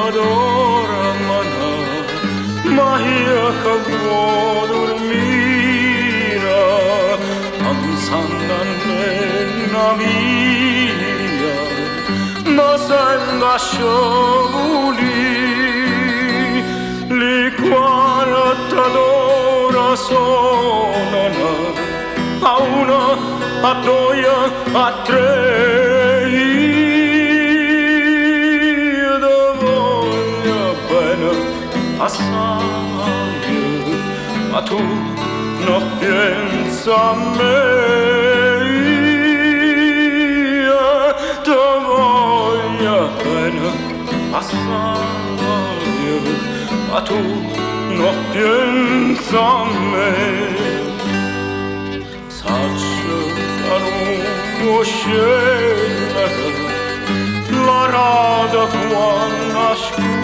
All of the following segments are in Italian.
Adora mana, mahia che vuoi dormire, pensando nella mia, ma senza sciogli, li quaranta d'ora suonano, a una, a due, a tre. Assai, ma tu non pensa a me, io ti voglio bene, assai, ma tu non pensa a me. Saccio che non scendere, la rada quando scura,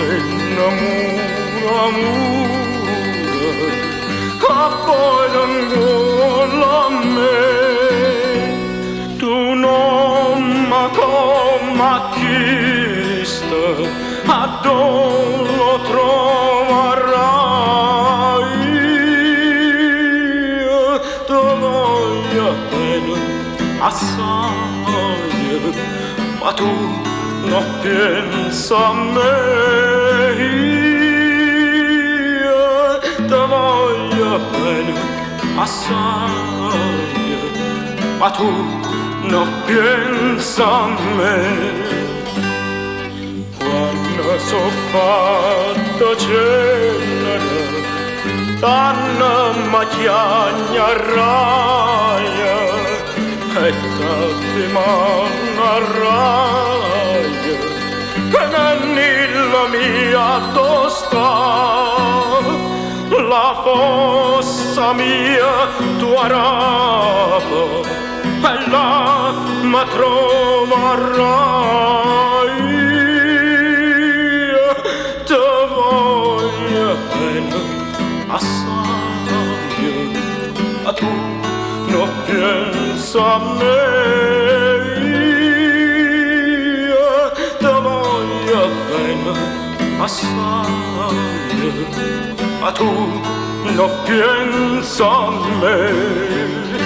innamora, amore, che poi t'ingola a me. Tu non mi come chiesto, a dove lo troverai. Io ti voglio bene, assai, ma tu non pensa a me, io ti voglio bene, assai, ma tu non pensa a me. Quando sono fatto cenere, tanto mi chiagnerai, e tanti m'arraia, che nella mia tosta, la fossa mia tua rapa, e là mi troverai. Io ti voglio bene, assai, ma tu non pensa a me, io ti voglio bene, assai, ma tu non pensa a me.